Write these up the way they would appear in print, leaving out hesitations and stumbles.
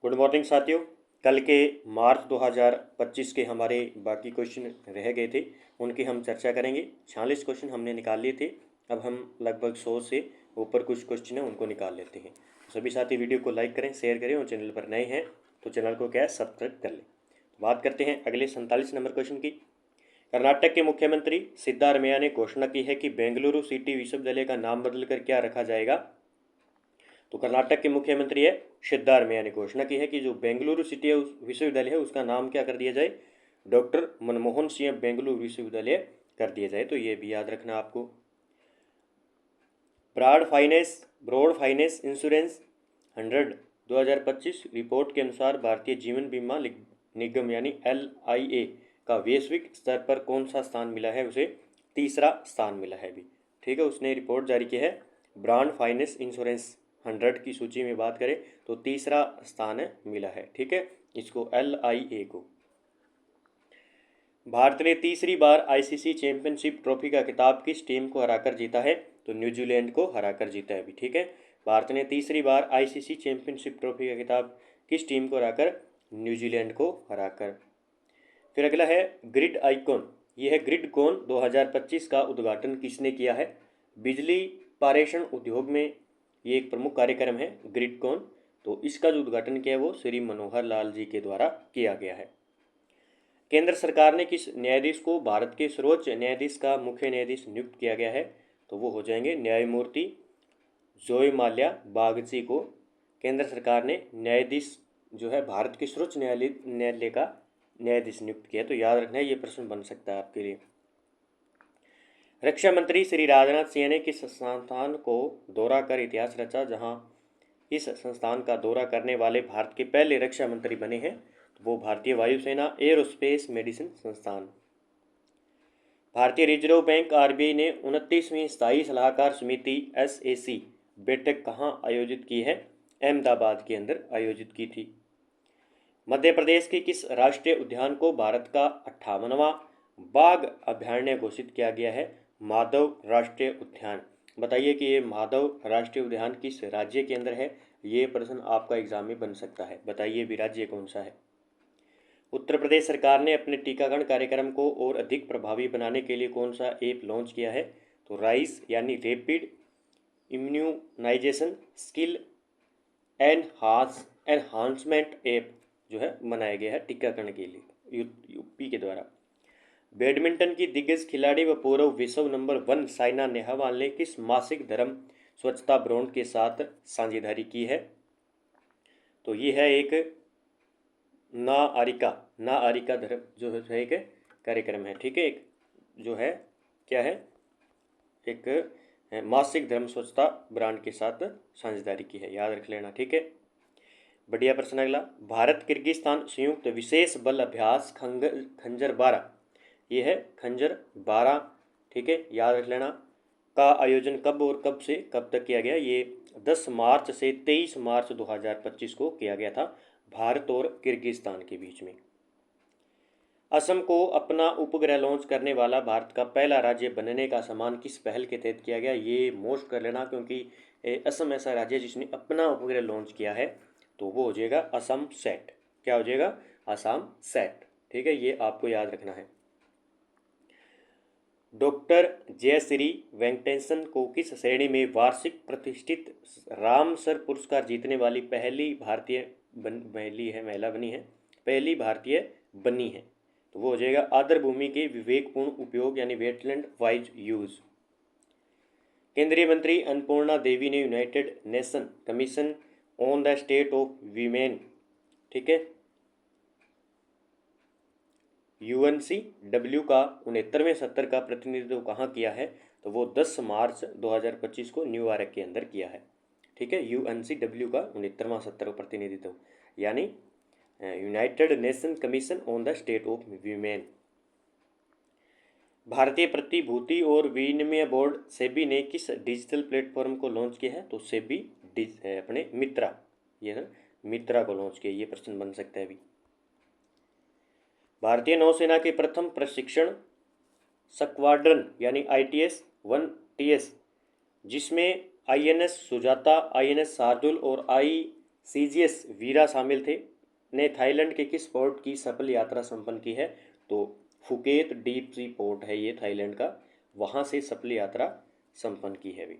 Good morning साथियों। कल के मार्च 2025 के हमारे बाकी क्वेश्चन रह गए थे, उनकी हम चर्चा करेंगे। 46 क्वेश्चन हमने निकाल लिए थे। अब हम लगभग 100 से ऊपर कुछ क्वेश्चन हैं उनको निकाल लेते हैं। सभी साथी वीडियो को लाइक करें, शेयर करें और चैनल पर नए हैं तो चैनल को क्या है सब्सक्राइब कर लें। बात करते हैं अगले 47 नंबर क्वेश्चन की। कर्नाटक के मुख्यमंत्री सिद्धारमैया ने घोषणा की है कि बेंगलुरु सिटी विश्वविद्यालय का नाम बदलकर क्या रखा जाएगा। तो कर्नाटक के मुख्यमंत्री है सिद्धारमैया ने घोषणा की है कि जो बेंगलुरु सिटी विश्वविद्यालय है उसका नाम क्या कर दिया जाए, डॉक्टर मनमोहन सिंह बेंगलुरु विश्वविद्यालय कर दिया जाए। तो ये भी याद रखना आपको। ब्रॉड फाइनेंस इंश्योरेंस 100 2025 रिपोर्ट के अनुसार भारतीय जीवन बीमा निगम यानी LIA का वैश्विक स्तर पर कौन सा स्थान मिला है, उसे तीसरा स्थान मिला है भी। ठीक है, उसने रिपोर्ट जारी की है। ब्रांड फाइनेंस इंश्योरेंस 100 की सूची में बात करें तो तीसरा स्थान मिला है। ठीक है, इसको LIA को। भारत ने तीसरी बार ICC चैंपियनशिप ट्रॉफी का खिताब किस टीम को हराकर जीता है, तो न्यूजीलैंड को हराकर जीता है अभी। ठीक है, भारत ने तीसरी बार ICC चैंपियनशिप ट्रॉफी का खिताब किस टीम को हराकर, न्यूजीलैंड को हराकर। फिर अगला है ग्रिड आइकॉन। यह है ग्रिडकॉन 2025 का उद्घाटन किसने किया है। बिजली पारेषण उद्योग में ये एक प्रमुख कार्यक्रम है ग्रिडकॉन। तो इसका जो उद्घाटन किया है वो श्री मनोहर लाल जी के द्वारा किया गया है। केंद्र सरकार ने किस न्यायाधीश को भारत के सर्वोच्च न्यायाधीश का मुख्य न्यायाधीश नियुक्त किया गया है, तो वो हो जाएंगे न्यायमूर्ति जोय माल्या बागची को। केंद्र सरकार ने न्यायाधीश जो है भारत के सर्वोच्च न्यायालय का न्यायाधीश नियुक्त किया। तो याद रखना है, ये प्रश्न बन सकता है आपके लिए। रक्षा मंत्री श्री राजनाथ सिंह ने किस संस्थान को दौरा कर इतिहास रचा, जहां इस संस्थान का दौरा करने वाले भारत के पहले रक्षा मंत्री बने हैं, तो वो भारतीय वायुसेना एरोस्पेस मेडिसिन संस्थान। भारतीय रिजर्व बैंक RBI ने 29वीं स्थायी सलाहकार समिति SAC बैठक कहाँ आयोजित की है, अहमदाबाद के अंदर आयोजित की थी। मध्य प्रदेश के किस राष्ट्रीय उद्यान को भारत का 58वां बाघ अभयारण्य घोषित किया गया है, माधव राष्ट्रीय उद्यान। बताइए कि ये माधव राष्ट्रीय उद्यान किस राज्य के अंदर है, ये प्रश्न आपका एग्जाम में बन सकता है। बताइए भी राज्य कौन सा है। उत्तर प्रदेश सरकार ने अपने टीकाकरण कार्यक्रम को और अधिक प्रभावी बनाने के लिए कौन सा ऐप लॉन्च किया है, तो राइस यानी rapid immunisation skill enhancement app जो है बनाया गया है टीकाकरण के लिए यूपी के द्वारा। बैडमिंटन की दिग्गज खिलाड़ी व पूर्व विश्व नंबर 1 साइना नेहवाल ने किस मासिक धर्म स्वच्छता ब्रांड के साथ साझेदारी की है, तो ये है एक ना आरिका धर्म जो है एक कार्यक्रम है। ठीक है, एक जो है क्या है, एक मासिक धर्म स्वच्छता ब्रांड के साथ साझेदारी की है, याद रख लेना। ठीक है, बढ़िया प्रश्न अगला। भारत किर्गिस्तान संयुक्त विशेष बल अभ्यास खंजर 12, ये है खंजर 12। ठीक है, याद रख लेना। का आयोजन कब और कब से कब तक किया गया, ये 10 मार्च से 23 मार्च 2025 को किया गया था, भारत और किर्गिस्तान के बीच में। असम को अपना उपग्रह लॉन्च करने वाला भारत का पहला राज्य बनने का सम्मान किस पहल के तहत किया गया, ये मोस्ट कर लेना, क्योंकि असम ऐसा राज्य है जिसने अपना उपग्रह लॉन्च किया है, तो वो हो जाएगा असम सैट। क्या हो जाएगा, असम सैट। ठीक है, ये आपको याद रखना है। डॉक्टर जयश्री वेंकटेशन को किस श्रेणी में वार्षिक प्रतिष्ठित रामसर पुरस्कार जीतने वाली पहली भारतीय बनी है, तो वो हो जाएगा आर्द्र भूमि के विवेकपूर्ण उपयोग यानी वेटलैंड वाइज यूज। केंद्रीय मंत्री अन्नपूर्णा देवी ने United nation commission on the state of women, ठीक है, UNCW का 69वें सत्र का प्रतिनिधित्व कहाँ किया है, तो वो 10 मार्च 2025 को न्यूयॉर्क के अंदर किया है। ठीक है, UNCW का 69वां सत्र प्रतिनिधित्व यानी United nation commission on the state of women. भारतीय प्रतिभूति और विनिमय बोर्ड सेबी ने किस डिजिटल प्लेटफॉर्म को लॉन्च किया है, तो सेबी अपने मित्रा, ये है मित्रा को लॉन्च किया। ये प्रश्न बन सकता है अभी। भारतीय नौसेना के प्रथम प्रशिक्षण स्क्वाड्रन यानी ITS 1TS, जिसमें INS सुजाता, INS शार्दुल और CGS वीरा शामिल थे, ने थाईलैंड के किस पोर्ट की सफल यात्रा संपन्न की है? तो फुकेत डीप सी पोर्ट है ये थाईलैंड का, वहाँ से सफल यात्रा संपन्न की है भी।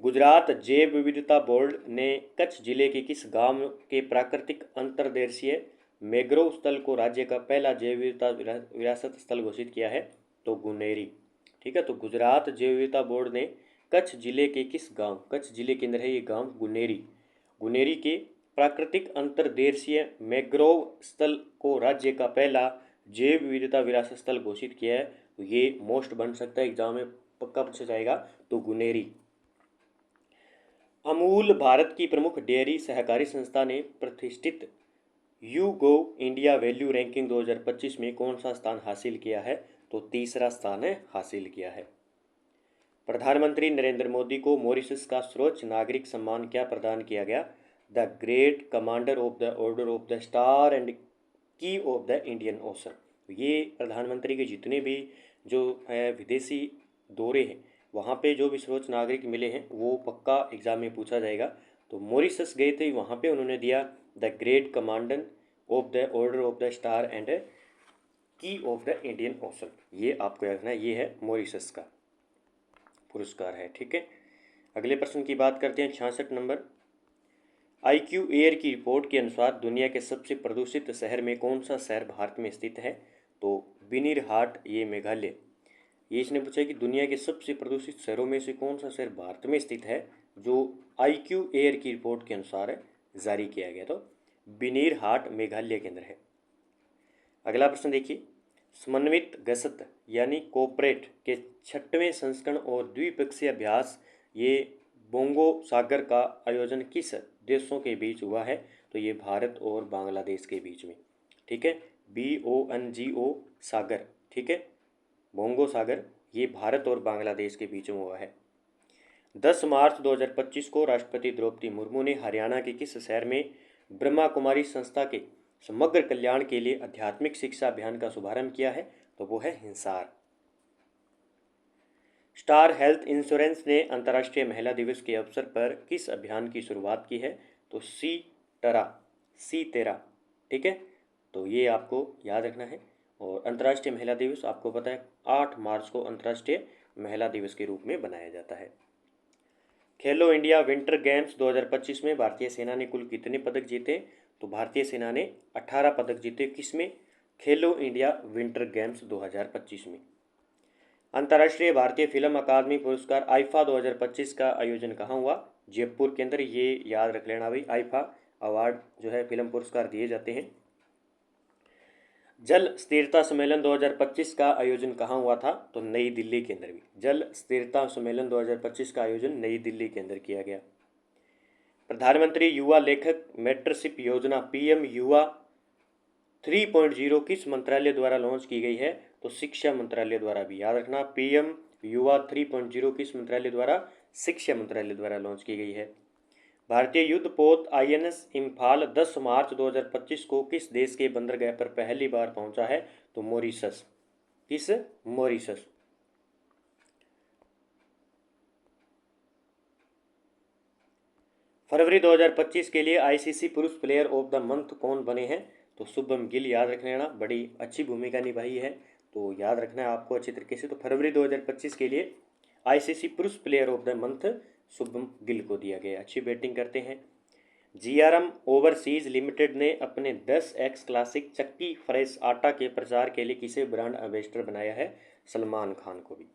गुजरात जैव विविधता बोर्ड ने कच्छ जिले के किस गांव के प्राकृतिक अंतर्देशीय मैंग्रोव स्थल को राज्य का पहला जैव विविधता विरासत स्थल घोषित किया है? तो गुनेरी। ठीक है, तो गुजरात जैव विविधता बोर्ड ने कच्छ जिले के किस गांव, कच्छ जिले के अंदर है ये गांव गुनेरी, गुनेरी के प्राकृतिक अंतर्देशीय मैंग्रोव स्थल को राज्य का पहला जैव विविधता विरासत स्थल घोषित किया है। तो ये मोस्ट बन सकता है, एग्जाम में पक्का पूछा जाएगा, तो गुनेरी। अमूल भारत की प्रमुख डेयरी सहकारी संस्था ने प्रतिष्ठित यूगो इंडिया वैल्यू रैंकिंग 2025 में कौन सा स्थान हासिल किया है? तो तीसरा स्थान है हासिल किया है। प्रधानमंत्री नरेंद्र मोदी को मॉरिशस का सर्वोच्च नागरिक सम्मान क्या प्रदान किया गया? The great commander of the order of the star and की ऑफ द इंडियन ओशन। ये प्रधानमंत्री के जितने भी जो है विदेशी दौरे हैं वहाँ पे जो भी सर्वोच्च नागरिक मिले हैं वो पक्का एग्जाम में पूछा जाएगा। तो मॉरिशस गए थे, वहाँ पे उन्होंने दिया the great commander of the order of the star and की ऑफ द इंडियन ओशन। ये आपको याद रखना है, ये है मॉरिशस का पुरस्कार है। ठीक है, अगले प्रश्न की बात करते हैं, 66 नंबर। IQ एयर की रिपोर्ट के अनुसार दुनिया के सबसे प्रदूषित शहर में कौन सा शहर भारत में स्थित है? तो बिनीरहाट, ये मेघालय। ये इसने पूछा कि दुनिया के सबसे प्रदूषित शहरों में से कौन सा शहर भारत में स्थित है, जो IQ एयर की रिपोर्ट के अनुसार जारी किया गया। तो बिनीरहाट मेघालय के अंदर है। अगला प्रश्न देखिए, समन्वित गश्त यानी कोऑपरेट के 6वें संस्करण और द्विपक्षीय अभ्यास ये बोंगो सागर का आयोजन किस देशों के बीच हुआ है? तो ये भारत और बांग्लादेश के बीच में। ठीक है, BONGO सागर। ठीक है, बोंगो सागर, ये भारत और बांग्लादेश के बीच में हुआ है। 10 मार्च 2025 को राष्ट्रपति द्रौपदी मुर्मू ने हरियाणा के किस शहर में ब्रह्मा कुमारी संस्था के समग्र कल्याण के लिए आध्यात्मिक शिक्षा अभियान का शुभारंभ किया है? तो वो है हिसार। स्टार हेल्थ इंश्योरेंस ने अंतर्राष्ट्रीय महिला दिवस के अवसर पर किस अभियान की शुरुआत की है? तो सी तेरा। ठीक है, तो ये आपको याद रखना है। और अंतर्राष्ट्रीय महिला दिवस आपको पता है 8 मार्च को अंतर्राष्ट्रीय महिला दिवस के रूप में बनाया जाता है। खेलो इंडिया विंटर गेम्स 2025 में भारतीय सेना ने कुल कितने पदक जीते? तो भारतीय सेना ने 18 पदक जीते। किसमें? खेलो इंडिया विंटर गेम्स 2025 में। अंतर्राष्ट्रीय भारतीय फिल्म अकादमी पुरस्कार आईफा 2025 का आयोजन कहाँ हुआ? जयपुर के अंदर। ये याद रख लेना भाई, आईफा अवार्ड जो है फिल्म पुरस्कार दिए जाते हैं। जल स्थिरता सम्मेलन 2025 का आयोजन कहाँ हुआ था? तो नई दिल्ली के अंदर भी। जल स्थिरता सम्मेलन 2025 का आयोजन नई दिल्ली के अंदर किया गया। प्रधानमंत्री युवा लेखक मेंटरशिप योजना PM युवा 3.0 किस मंत्रालय द्वारा लॉन्च की गई है? तो शिक्षा मंत्रालय द्वारा भी। याद रखना, PM युवा 3.0 किस मंत्रालय द्वारा? शिक्षा मंत्रालय द्वारा लॉन्च की गई है। भारतीय युद्धपोत INS इम्फाल 10 मार्च 2025 को किस देश के बंदरगाह पर पहली बार पहुंचा है? तो मॉरिशस। किस? मॉरिशस। फरवरी 2025 के लिए ICC पुरुष प्लेयर ऑफ द मंथ कौन बने हैं? तो शुभम गिल। याद रख लेना, बड़ी अच्छी भूमिका निभाई है, तो याद रखना है आपको अच्छी तरीके से। तो फरवरी 2025 के लिए ICC पुरुष player of the month Shubham Gill को दिया गया, अच्छी बैटिंग करते हैं। GRM ओवरसीज लिमिटेड ने अपने 10X क्लासिक चक्की फ्रेश आटा के प्रचार के लिए किसे ब्रांड एम्बेसडर बनाया है? सलमान खान को भी।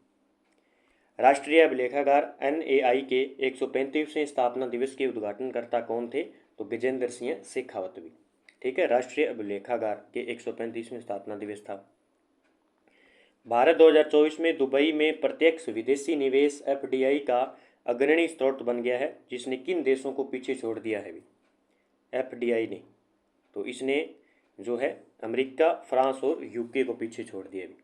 राष्ट्रीय अभिलेखागार NAI के 135वें स्थापना दिवस के उद्घाटनकर्ता कौन थे? तो गजेंद्र सिंह शेखावत भी। ठीक है, राष्ट्रीय अभिलेखागार के 135वें स्थापना दिवस था। भारत 2024 में दुबई में प्रत्यक्ष विदेशी निवेश FDI का अग्रणी स्रोत बन गया है, जिसने किन देशों को पीछे छोड़ दिया है भी? FDI ने, तो इसने जो है अमेरिका, फ्रांस और UK को पीछे छोड़ दिया भी।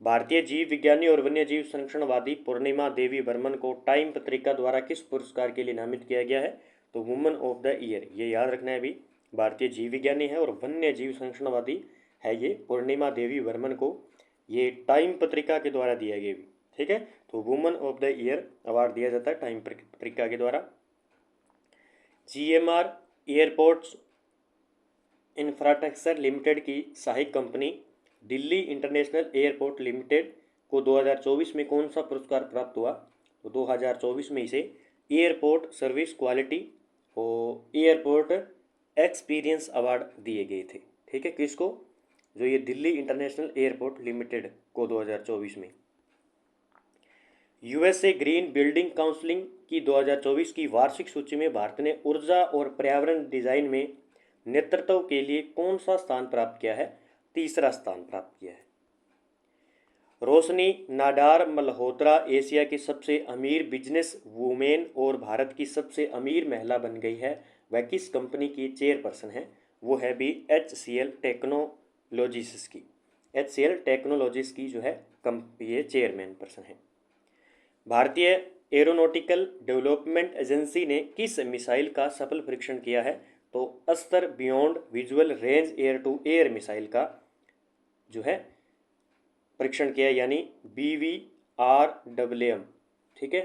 भारतीय जीव विज्ञानी और वन्य जीव संरक्षणवादी पूर्णिमा देवी बर्मन को टाइम पत्रिका द्वारा किस पुरस्कार के लिए नामित किया गया है? तो वुमन ऑफ द ईयर। ये याद रखना है भी, भारतीय जीव विज्ञानी है और वन्य जीव संरक्षणवादी है ये पूर्णिमा देवी बर्मन को ये टाइम पत्रिका के द्वारा दिया गया भी। ठीक है, तो woman of the year award दिया जाता है टाइम पत्रिका के द्वारा। GMR एयरपोर्ट्स इंफ्रास्ट्रक्चर लिमिटेड की सहायक company Delhi international airport limited को 2024 में कौन सा पुरस्कार प्राप्त हुआ? तो 2024 में इसे एयरपोर्ट सर्विस क्वालिटी और एयरपोर्ट एक्सपीरियंस अवार्ड दिए गए थे। ठीक है, किसको? जो ये दिल्ली इंटरनेशनल एयरपोर्ट लिमिटेड को 2024 में। यूएसए ग्रीन बिल्डिंग काउंसिलिंग की 2024 की वार्षिक सूची में भारत ने ऊर्जा और पर्यावरण डिजाइन में नेतृत्व के लिए कौन सा स्थान प्राप्त किया है? तीसरा स्थान प्राप्त किया है। रोशनी नाडार मल्होत्रा एशिया की सबसे अमीर बिजनेस वूमेन और भारत की सबसे अमीर महिला बन गई है। वह किस कंपनी की चेयरपर्सन है? वो है भी HCL टेक्नोलॉजीज की। HCL टेक्नोलॉजीज की जो है ये चेयरमैन पर्सन है। भारतीय एरोनॉटिकल डेवलपमेंट एजेंसी ने किस मिसाइल का सफल परीक्षण किया है? तो Astra beyond visual range air to air missile का जो है परीक्षण किया, यानी BVRWM। ठीक है।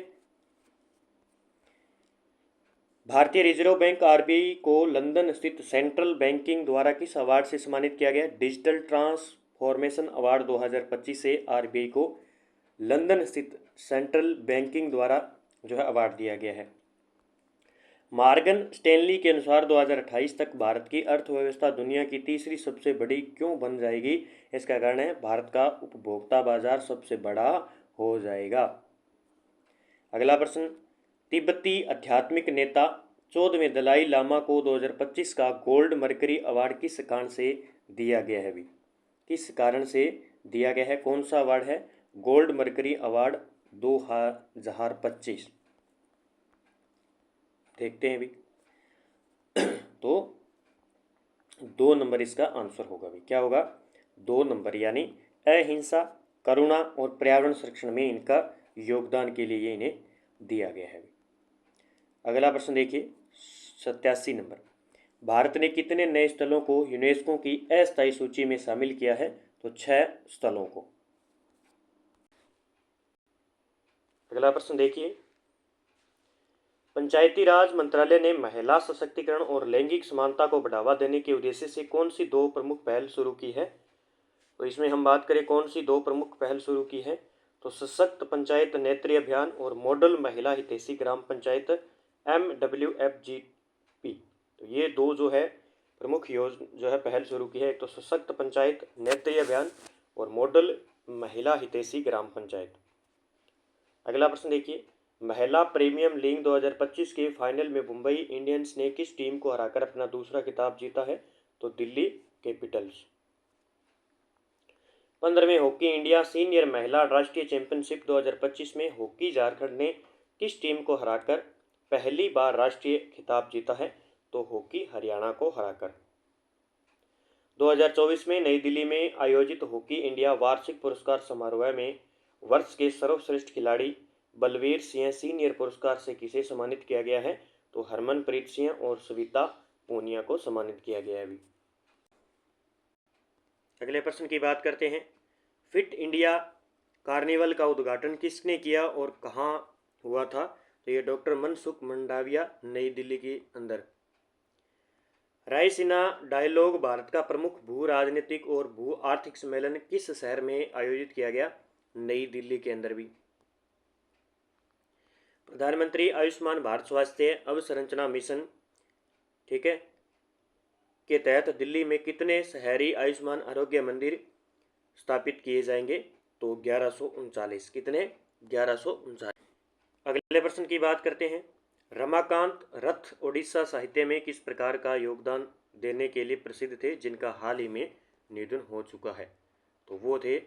भारतीय रिजर्व बैंक RBI को लंदन स्थित सेंट्रल बैंकिंग द्वारा किस अवार्ड से सम्मानित किया गया? डिजिटल ट्रांसफॉर्मेशन अवार्ड 2025 से RBI को लंदन स्थित सेंट्रल बैंकिंग द्वारा जो है अवार्ड दिया गया है। मॉर्गन स्टैनली के अनुसार 2028 तक भारत की अर्थव्यवस्था दुनिया की तीसरी सबसे बड़ी क्यों बन जाएगी? इसका कारण है भारत का उपभोक्ता बाजार सबसे बड़ा हो जाएगा। अगला प्रश्न, तिब्बती आध्यात्मिक नेता 14वें दलाई लामा को 2025 का गोल्ड मर्करी अवार्ड किस कारण से दिया गया है? भी किस कारण से दिया गया है? कौन सा अवार्ड है? Gold mercury award 2025। देखते हैं भी। तो 2 नंबर इसका आंसर होगा भी। क्या होगा? 2 नंबर, यानी अहिंसा, करुणा और पर्यावरण संरक्षण में इनका योगदान के लिए इन्हें दिया गया है। अगला प्रश्न देखिए 87 नंबर, भारत ने कितने नए स्थलों को यूनेस्को की अस्थायी सूची में शामिल किया है? तो 6 स्थलों को। अगला प्रश्न देखिए, पंचायती राज मंत्रालय ने महिला सशक्तिकरण और लैंगिक समानता को बढ़ावा देने के उद्देश्य से कौन सी 2 प्रमुख पहल शुरू की है? तो इसमें हम बात करें कौन सी 2 प्रमुख पहल शुरू की है, तो सशक्त पंचायत नेत्री अभियान और मॉडल महिला हितैषी ग्राम पंचायत MWFGP। तो ये 2 जो है प्रमुख जो है पहल शुरू की है, एक तो सशक्त पंचायत नेत्री अभियान और मॉडल महिला हितैषी ग्राम पंचायत। अगला प्रश्न देखिए, महिला प्रीमियम लीग 2025 के फाइनल में मुंबई इंडियंस ने किस टीम को हराकर अपना दूसरा खिताब जीता है? तो दिल्ली कैपिटल्स। 15वें हॉकी इंडिया सीनियर महिला राष्ट्रीय चैंपियनशिप 2025 में हॉकी झारखंड ने किस टीम को हराकर पहली बार राष्ट्रीय खिताब जीता है? तो हॉकी हरियाणा को हराकर। 2024 में नई दिल्ली में आयोजित हॉकी इंडिया वार्षिक पुरस्कार समारोह में वर्ष के सर्वश्रेष्ठ खिलाड़ी बलवीर सिंह सीनियर पुरस्कार से किसे सम्मानित किया गया है? तो हरमनप्रीत सिंह और सविता पूनिया को सम्मानित किया गया है। अगले प्रश्न की बात करते हैं, फिट इंडिया कार्निवल का उद्घाटन किसने किया और कहाँ हुआ था? तो ये डॉक्टर मनसुख मंडाविया, नई दिल्ली के अंदर। रायसीना डायलॉग भारत का प्रमुख भू राजनीतिक और भू आर्थिक सम्मेलन किस शहर में आयोजित किया गया? नई दिल्ली के अंदर भी। प्रधानमंत्री आयुष्मान भारत स्वास्थ्य अवसंरचना मिशन, ठीक है, के तहत दिल्ली में कितने शहरी आयुष्मान आरोग्य मंदिर स्थापित किए जाएंगे? तो 1139। कितने? 1139। अगले प्रश्न की बात करते हैं, रमाकांत रथ ओडिशा साहित्य में किस प्रकार का योगदान देने के लिए प्रसिद्ध थे, जिनका हाल ही में निधन हो चुका है? तो वो थे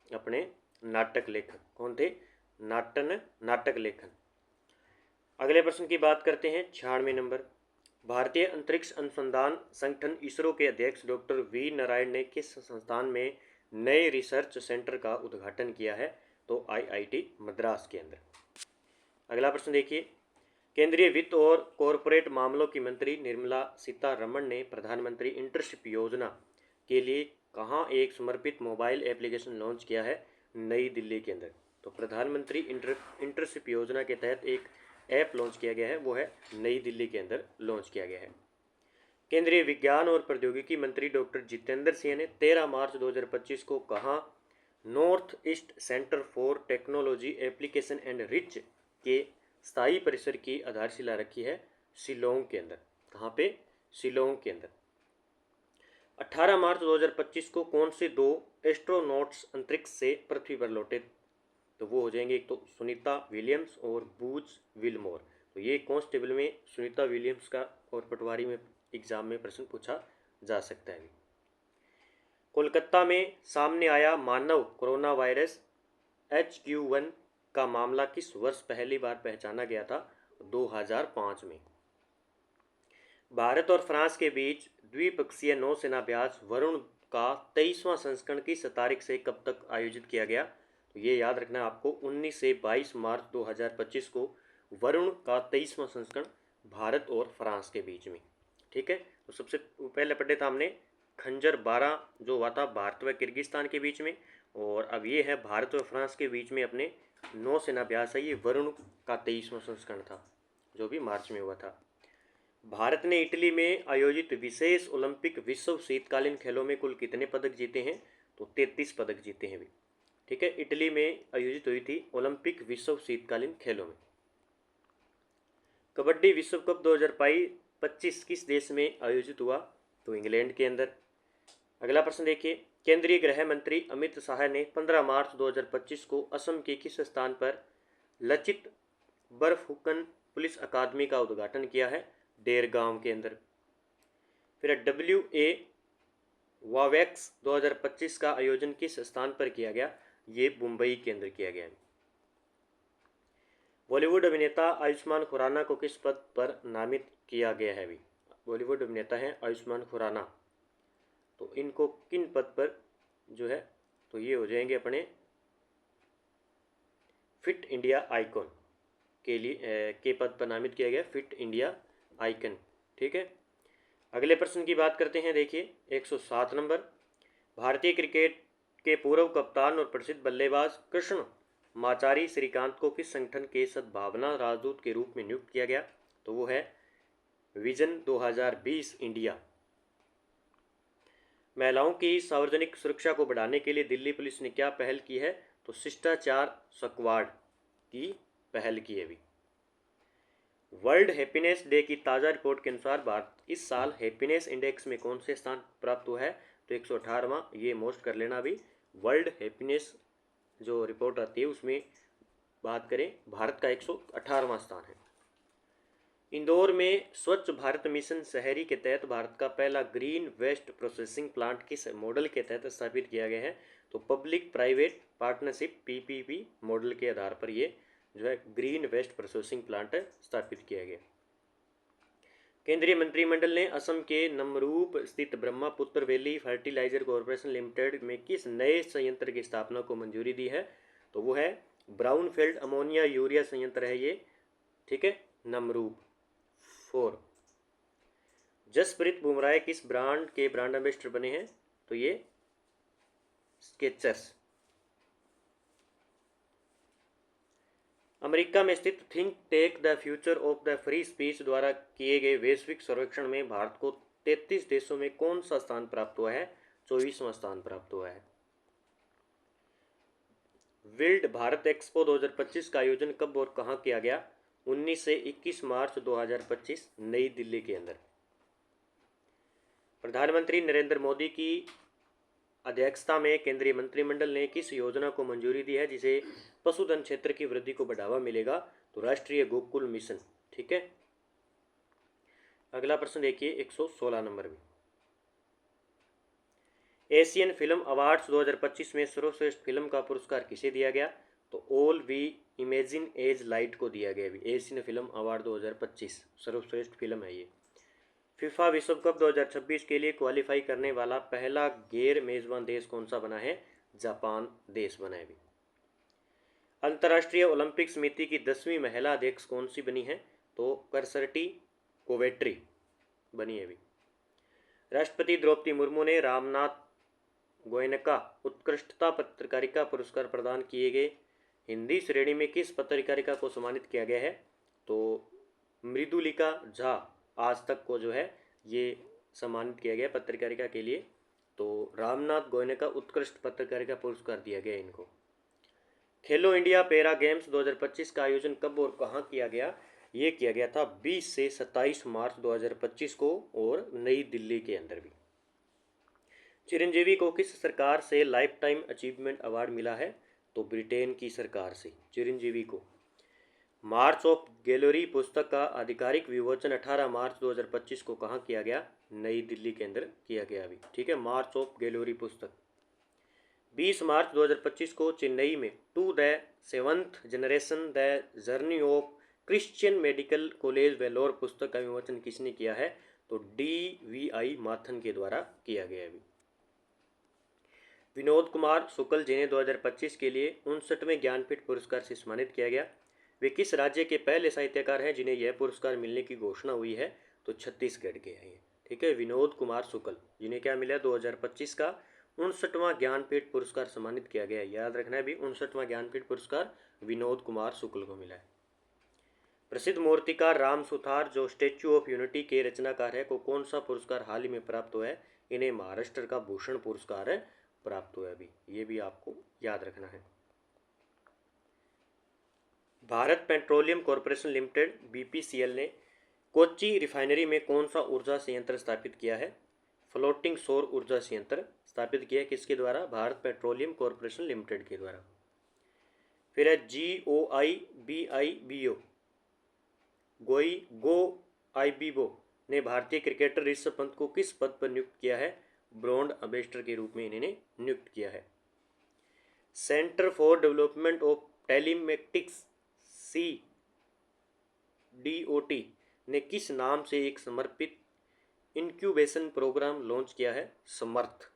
अपने नाटक लेखक। कौन थे? नाटक लेखन। अगले प्रश्न की बात करते हैं 96 नंबर, भारतीय अंतरिक्ष अनुसंधान संगठन इसरो के अध्यक्ष डॉक्टर वी नारायण ने किस संस्थान में नए रिसर्च सेंटर का उद्घाटन किया है? तो IIT मद्रास के अंदर। अगला प्रश्न देखिए, केंद्रीय वित्त और कॉरपोरेट मामलों की मंत्री निर्मला सीतारमण ने प्रधानमंत्री इंटर्नशिप योजना के लिए कहाँ एक समर्पित मोबाइल एप्लीकेशन लॉन्च किया है? नई दिल्ली के अंदर। तो प्रधानमंत्री इंटर्नशिप योजना के तहत एक ऐप लॉन्च किया गया है वो है नई दिल्ली के अंदर लॉन्च किया गया है। केंद्रीय विज्ञान और प्रौद्योगिकी मंत्री डॉक्टर जितेंद्र सिंह ने 13 मार्च 2025 को कहा north east centre for technology application and rich के स्थायी परिसर की आधारशिला रखी है शिलोंग के अंदर। कहाँ पे? शिलोंग के अंदर। 18 मार्च 2025 को कौन से 2 एस्ट्रोनॉट्स अंतरिक्ष से पृथ्वी पर लौटे? तो वो हो जाएंगे एक तो सुनीता विलियम्स और बूज विलमोर। तो ये कांस्टेबल में सुनीता विलियम्स का और पटवारी में एग्जाम में प्रश्न पूछा जा सकता है। कोलकाता में सामने आया मानव कोरोना वायरस HQ1 का मामला किस वर्ष पहली बार पहचाना गया था? 2005 में। भारत और फ्रांस के बीच द्विपक्षीय नौसेना अभ्यास वरुण का 23वां संस्करण किस तारीख से कब तक आयोजित किया गया? तो ये याद रखना है आपको 19 से 22 मार्च 2025 को वरुण का 23वां संस्करण भारत और फ्रांस के बीच में। ठीक है, तो सबसे पहले पढ़े था हमने खंजर 12 जो हुआ था भारत व किर्गिस्तान के बीच में, और अब ये है भारत व फ्रांस के बीच में अपने नौसेना अभ्यास है, ये वरुण का 23वां संस्करण था जो भी मार्च में हुआ था। भारत ने इटली में आयोजित विशेष ओलंपिक विश्व शीतकालीन खेलों में कुल कितने पदक जीते हैं? तो 33 पदक जीते हैं भी। ठीक है, इटली में आयोजित हुई थी ओलंपिक विश्व शीतकालीन खेलों में। कबड्डी विश्व कप 2025 किस देश में आयोजित हुआ? तो इंग्लैंड के अंदर। अगला प्रश्न देखिए, केंद्रीय गृह मंत्री अमित शाह ने 15 मार्च 2025 को असम के किस स्थान पर लचित बरफुकन पुलिस अकादमी का उद्घाटन किया है? डेरगांव के अंदर। फिर WA वावेक्स 2025 का आयोजन किस स्थान पर किया गया? ये मुंबई के अंदर किया गया। बॉलीवुड अभिनेता आयुष्मान खुराना को किस पद पर नामित किया गया है? भी बॉलीवुड अभिनेता हैं आयुष्मान खुराना, तो इनको किन पद पर जो है तो ये हो जाएंगे अपने फिट इंडिया आइकॉन के लिए के पद पर नामित किया गया, फिट इंडिया आइकन। ठीक है, अगले प्रश्न की बात करते हैं। देखिए 107 नंबर, भारतीय क्रिकेट के पूर्व कप्तान और प्रसिद्ध बल्लेबाज कृष्ण माचारी श्रीकांत को किस संगठन के सद्भावना राजदूत के रूप में नियुक्त किया गया? तो वो है विजन 2020 इंडिया। महिलाओं की सार्वजनिक सुरक्षा को बढ़ाने के लिए दिल्ली पुलिस ने क्या पहल की है? तो शिष्टाचार स्क्वाड की पहल की है भी। वर्ल्ड हैप्पीनेस डे की ताज़ा रिपोर्ट के अनुसार भारत इस साल हैप्पीनेस इंडेक्स में कौन से स्थान प्राप्त हुआ है? तो 118वां, ये मोस्ट कर लेना भी। वर्ल्ड हैप्पीनेस जो रिपोर्ट आती है उसमें बात करें भारत का 118वां स्थान है। इंदौर में स्वच्छ भारत मिशन शहरी के तहत भारत का पहला ग्रीन वेस्ट प्रोसेसिंग प्लांट किस मॉडल के तहत स्थापित किया गया है? तो public private partnership PPP model के आधार पर ये जो है ग्रीन वेस्ट प्रोसेसिंग प्लांट स्थापित किया गया। केंद्रीय मंत्रिमंडल ने असम के नमरूप स्थित Brahmaputra valley fertiliser corporation limited में किस नए संयंत्र की स्थापना को मंजूरी दी है? तो वो है ब्राउनफील्ड अमोनिया यूरिया संयंत्र है ये। ठीक है, नमरूप 4। जसप्रीत बुमराह किस ब्रांड के ब्रांड एम्बेसडर बने हैं? तो ये स्केचर्स। अमेरिका में स्थित think tech the future of the free speech द्वारा किए गए वैश्विक सर्वेक्षण में भारत को 33 देशों में कौन सा स्थान प्राप्त हुआ है? 24वां स्थान प्राप्त हुआ है। विल्ड भारत एक्सपो 2025 का आयोजन कब और कहां किया गया? 19 से 21 मार्च 2025 नई दिल्ली के अंदर। प्रधानमंत्री नरेंद्र मोदी की अध्यक्षता में केंद्रीय मंत्रिमंडल ने किस योजना को मंजूरी दी है जिसे पशुधन क्षेत्र की वृद्धि को बढ़ावा मिलेगा? तो राष्ट्रीय गोकुल मिशन। ठीक है, अगला प्रश्न देखिए 116 नंबर में, एशियन फिल्म अवार्ड्स 2025 में सर्वश्रेष्ठ फिल्म का पुरस्कार किसे दिया गया? तो all we imagine as light को दिया गया। एशियन फिल्म अवार्ड 2025 सर्वश्रेष्ठ फिल्म है ये। फीफा विश्व कप 2026 के लिए क्वालिफाई करने वाला पहला गैर मेजबान देश कौन सा बना है? जापान देश बना है भी। अंतर्राष्ट्रीय ओलंपिक समिति की 10वीं महिला अध्यक्ष कौन सी बनी है? तो करसटी कोवेट्री बनी है भी। राष्ट्रपति द्रौपदी मुर्मू ने रामनाथ गोयनका उत्कृष्टता पत्रकारिता पुरस्कार प्रदान किए गए हिंदी श्रेणी में किस पत्रकारिता को सम्मानित किया गया है? तो मृदुलिका झा आज तक को जो है ये सम्मानित किया गया पत्रकारिता के लिए। तो रामनाथ गोयनका उत्कृष्ट पत्रकारिता पुरस्कार दिया गया इनको। खेलो इंडिया पैरा गेम्स 2025 का आयोजन कब और कहाँ किया गया? ये किया गया था 20 से 27 मार्च 2025 को, और नई दिल्ली के अंदर भी। चिरंजीवी को किस सरकार से लाइफ टाइम अचीवमेंट अवार्ड मिला है? तो ब्रिटेन की सरकार से चिरंजीवी को। मार्च ऑफ गैलरी पुस्तक का आधिकारिक विमोचन 18 मार्च 2025 को कहाँ किया गया? नई दिल्ली के अंदर किया गया अभी, ठीक है। मार्च ऑफ गैलरी पुस्तक 20 मार्च 2025 को चेन्नई में to the seventh generation the journey of Christian Medical College Vellore पुस्तक का विमोचन किसने किया है? तो DVI माथन के द्वारा किया गया अभी। विनोद कुमार शुक्ल जिन्हें 2025 के लिए 59वें ज्ञानपीठ पुरस्कार से सम्मानित किया गया, वे किस राज्य के पहले साहित्यकार हैं जिन्हें यह पुरस्कार मिलने की घोषणा हुई है? तो छत्तीसगढ़ के हैं ये, ठीक है। विनोद कुमार शुक्ल जिन्हें क्या मिला? 2025 का 59वां ज्ञानपीठ पुरस्कार सम्मानित किया गया। याद रखना है भी 59वां ज्ञानपीठ पुरस्कार विनोद कुमार शुक्ल को मिला है। प्रसिद्ध मूर्तिकार राम सुथार जो स्टैच्यू ऑफ यूनिटी के रचनाकार है को कौन सा पुरस्कार हाल ही में प्राप्त हुआ है? इन्हें महाराष्ट्र का भूषण पुरस्कार है प्राप्त हुआ है अभी, ये भी आपको याद रखना है। Bharat petroleum corporation limited BPCL ने कोच्चि रिफाइनरी में कौन सा ऊर्जा संयंत्र स्थापित किया है? फ्लोटिंग सौर ऊर्जा संयंत्र स्थापित किया है किसके द्वारा? भारत पेट्रोलियम कॉरपोरेशन लिमिटेड के द्वारा। फिर है GOIBIBO गो ने भारतीय क्रिकेटर ऋषभ पंत को किस पद पर नियुक्त किया है? ब्रांड एम्बेसडर के रूप में इन्हें नियुक्त किया है। Centre for development of telematics CDOT ने किस नाम से एक समर्पित इंक्यूबेशन प्रोग्राम लॉन्च किया है? समर्थ।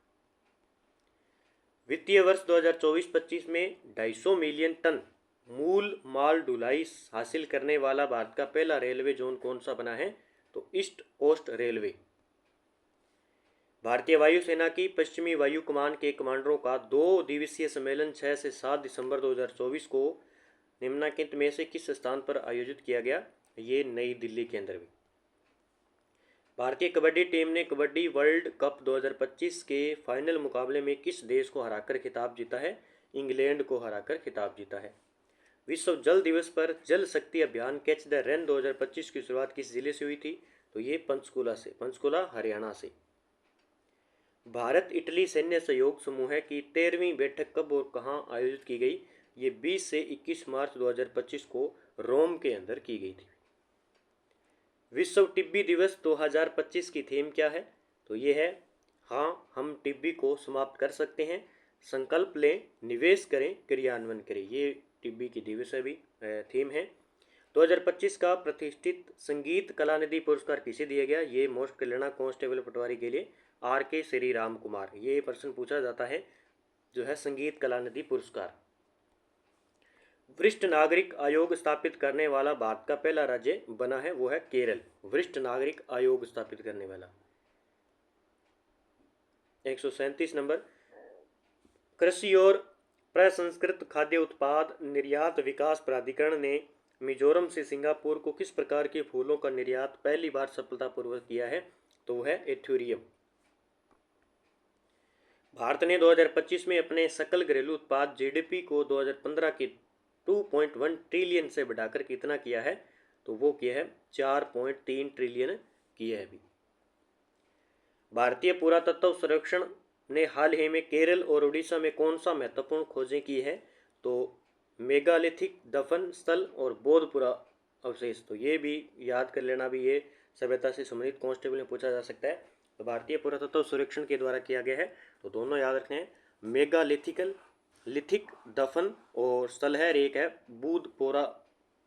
वित्तीय वर्ष 2024-25 में 250 मिलियन टन मूल माल ढुलाई हासिल करने वाला भारत का पहला रेलवे जोन कौन सा बना है? तो ईस्ट कोस्ट रेलवे। भारतीय वायुसेना की पश्चिमी वायु कमान के कमांडरों का 2 दिवसीय सम्मेलन 6 से 7 दिसंबर 2024 को निम्नलिखित में से किस स्थान पर आयोजित किया गया? ये नई दिल्ली के अंदर भी। भारतीय कबड्डी टीम ने कबड्डी वर्ल्ड कप 2025 के फाइनल मुकाबले में किस देश को हराकर खिताब जीता है? इंग्लैंड को हराकर खिताब जीता है। विश्व जल दिवस पर जल शक्ति अभियान कैच द रेन 2025 की शुरुआत किस जिले से हुई थी? तो ये पंचकुला से, पंचकुला हरियाणा से। भारत इटली सैन्य सहयोग समूह की 13वीं बैठक कब और कहाँ आयोजित की गई? ये 20 से 21 मार्च 2025 को रोम के अंदर की गई थी। विश्व टिब्बी दिवस 2025 की थीम क्या है? तो ये है हाँ हम टिब्बी को समाप्त कर सकते हैं, संकल्प लें, निवेश करें, क्रियान्वयन करें। ये टिब्बी की दिवस भी थीम है। 2025 का प्रतिष्ठित संगीत कलानिधि पुरस्कार किसे दिया गया? ये मोस्ट कल्याणा कांस्टेबल पटवारी के लिए RK श्री राम कुमार। ये प्रश्न पूछा जाता है जो है संगीत कलानिधि पुरस्कार। वरिष्ठ नागरिक आयोग स्थापित करने वाला भारत का पहला राज्य बना है, वो है केरल। वरिष्ठ नागरिक आयोग स्थापित करने वाला। 137 नंबर। कृषि और प्रसंस्कृत खाद्य उत्पाद निर्यात विकास प्राधिकरण ने मिजोरम से सिंगापुर को किस प्रकार के फूलों का निर्यात पहली बार सफलतापूर्वक किया है? तो वह है एथेरियम। भारत ने 2025 में अपने सकल घरेलू उत्पाद GDP को 2015 के 2.1 ट्रिलियन से बढ़ाकर कितना किया है? तो वो किया है 4.3 ट्रिलियन किया है अभी। भारतीय पुरातत्व सर्वेक्षण ने हाल ही में केरल और उड़ीसा में कौन सा महत्वपूर्ण खोजें की है? तो मेगालिथिक दफन स्थल और बोधपुरा अवशेष। तो ये भी याद कर लेना भी, ये सभ्यता से संबंधित कांस्टेबल में पूछा जा सकता है। तो भारतीय पुरातत्व सर्वेक्षण के द्वारा किया गया है, तो दोनों याद रखने हैं। मेगालिथिक दफन और स्थल है, एक है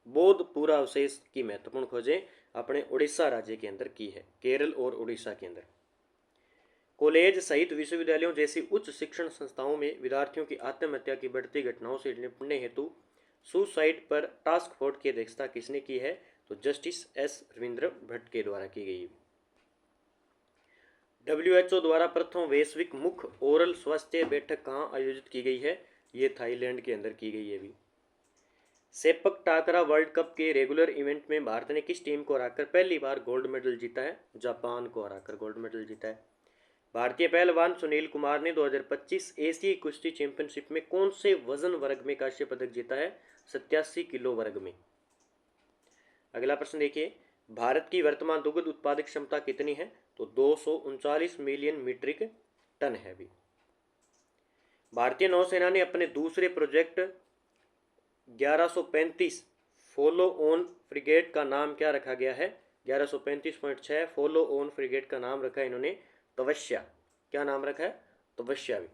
बोधपुरा अवशेष की महत्वपूर्ण खोजें अपने उड़ीसा राज्य के अंदर की है, केरल और उड़ीसा के अंदर। कॉलेज सहित विश्वविद्यालयों जैसी उच्च शिक्षण संस्थाओं में विद्यार्थियों की आत्महत्या की बढ़ती घटनाओं से निपटने हेतु सुसाइड पर टास्क फोर्स की अध्यक्षता किसने की है? तो जस्टिस S रविंद्र भट्ट के द्वारा की गई। WHO द्वारा प्रथम वैश्विक मुख्य ओरल स्वास्थ्य बैठक कहाँ आयोजित की गई है? ये थाईलैंड के अंदर की गई है भी। सेपक टाकरा वर्ल्ड कप के रेगुलर इवेंट में भारत ने किस टीम को हराकर पहली बार गोल्ड मेडल जीता है? जापान को हराकर गोल्ड मेडल जीता है। भारतीय पहलवान सुनील कुमार ने 2025 एशियाई कुश्ती चैंपियनशिप में कौन से वजन वर्ग में कांस्य पदक जीता है? 87 किलो वर्ग में। अगला प्रश्न देखिए, भारत की वर्तमान दुग्ध उत्पादक क्षमता कितनी है? तो 239 मिलियन मीट्रिक टन है अभी। भारतीय नौसेना ने अपने दूसरे प्रोजेक्ट 1135 फॉलो ऑन फ्रिगेट का नाम क्या रखा गया है? 1135.6 फॉलो ऑन फ्रिगेट का नाम रखा है इन्होंने तपस्या। क्या नाम रखा है? तपस्या भी।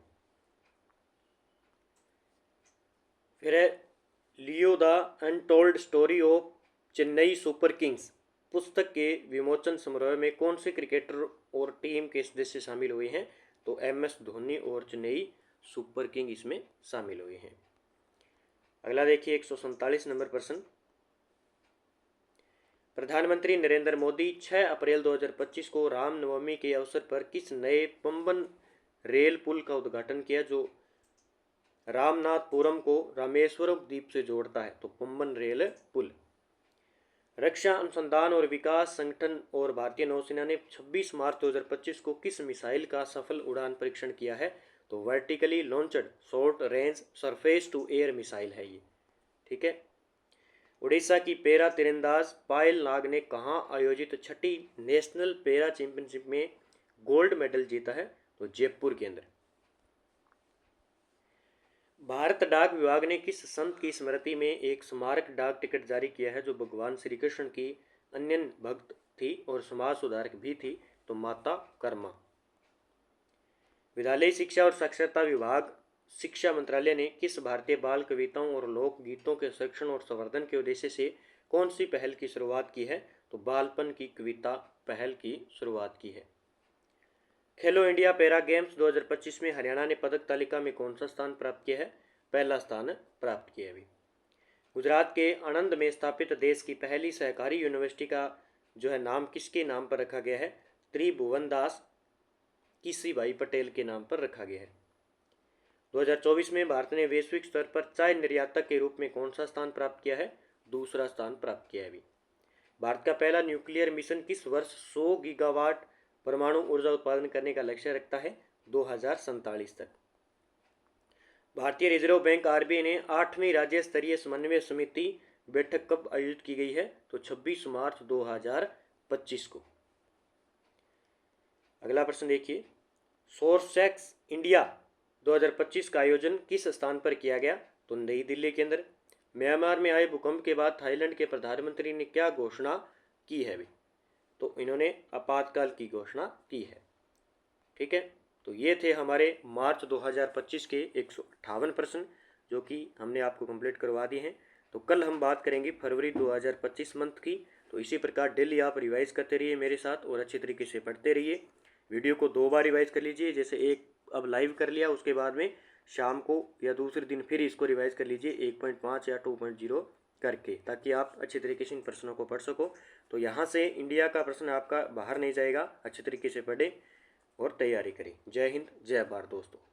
फिर है Leo the untold story of Chennai super Kings पुस्तक के विमोचन समारोह में कौन से क्रिकेटर और टीम के सदस्य शामिल हुए हैं? तो MS धोनी और चेन्नई सुपर किंग इसमें शामिल हुए हैं। अगला देखिए 147 नंबर प्रश्न, प्रधानमंत्री नरेंद्र मोदी 6 अप्रैल 2025 को रामनवमी के अवसर पर किस नए पंबन रेल पुल का उद्घाटन किया जो रामनाथपुरम को रामेश्वरम द्वीप से जोड़ता है? तो पंबन रेल पुल। रक्षा अनुसंधान और विकास संगठन और भारतीय नौसेना ने 26 मार्च 2025 को किस मिसाइल का सफल उड़ान परीक्षण किया है? तो vertically launched short range surface to air missile है ये। ठीक है। उड़ीसा की पैरा तीरंदाज पायल नाग ने कहाँ आयोजित छठी नेशनल पैरा चैंपियनशिप में गोल्ड मेडल जीता है? तो जयपुर के अंदर। भारत डाक विभाग ने किस संत की स्मृति में एक स्मारक डाक टिकट जारी किया है जो भगवान श्री कृष्ण की अनन्य भक्त थी और समाज सुधारक भी थी? तो माता कर्मा। विद्यालय शिक्षा और साक्षरता विभाग शिक्षा मंत्रालय ने किस भारतीय बाल कविताओं और लोक गीतों के संरक्षण और संवर्धन के उद्देश्य से कौन सी पहल की शुरुआत की है? तो बालपन की कविता पहल की शुरुआत की है। खेलो इंडिया पैरा गेम्स 2025 में हरियाणा ने पदक तालिका में कौन सा स्थान प्राप्त किया है? पहला स्थान प्राप्त किया अभी। गुजरात के आणंद में स्थापित देश की पहली सहकारी यूनिवर्सिटी का जो है नाम किसके नाम पर रखा गया है? त्रिभुवनदास किसीभाई पटेल के नाम पर रखा गया है। 2024 में भारत ने वैश्विक स्तर पर चाय निर्यातक के रूप में कौन सा स्थान प्राप्त किया है? दूसरा स्थान प्राप्त किया है अभी। भारत का पहला न्यूक्लियर मिशन किस वर्ष 100 गीगावाट परमाणु ऊर्जा उत्पादन करने का लक्ष्य रखता है? 2047 तक। भारतीय रिजर्व बैंक RBI ने 8वीं राज्य स्तरीय समन्वय समिति बैठक कब आयोजित की गई है? तो 26 मार्च 2025 को। अगला प्रश्न देखिए, सोर्सेक्स इंडिया 2025 का आयोजन किस स्थान पर किया गया? तो नई दिल्ली के अंदर। म्यांमार में आए भूकंप के बाद थाईलैंड के प्रधानमंत्री ने क्या घोषणा की है? तो इन्होंने आपातकाल की घोषणा की है। ठीक है। तो ये थे हमारे मार्च 2025 के 158 प्रश्न जो कि हमने आपको कंप्लीट करवा दिए हैं। तो कल हम बात करेंगे फरवरी 2025 मंथ की। तो इसी प्रकार डेली आप रिवाइज करते रहिए मेरे साथ और अच्छे तरीके से पढ़ते रहिए। वीडियो को 2 बार रिवाइज कर लीजिए, जैसे एक अब लाइव कर लिया, उसके बाद में शाम को या दूसरे दिन फिर इसको रिवाइज कर लीजिए 1.5 या 2.0 करके, ताकि आप अच्छे तरीके से इन प्रश्नों को पढ़ सको। तो यहाँ से इंडिया का प्रश्न आपका बाहर नहीं जाएगा। अच्छे तरीके से पढ़ें और तैयारी करें। जय हिंद, जय भारत दोस्तों।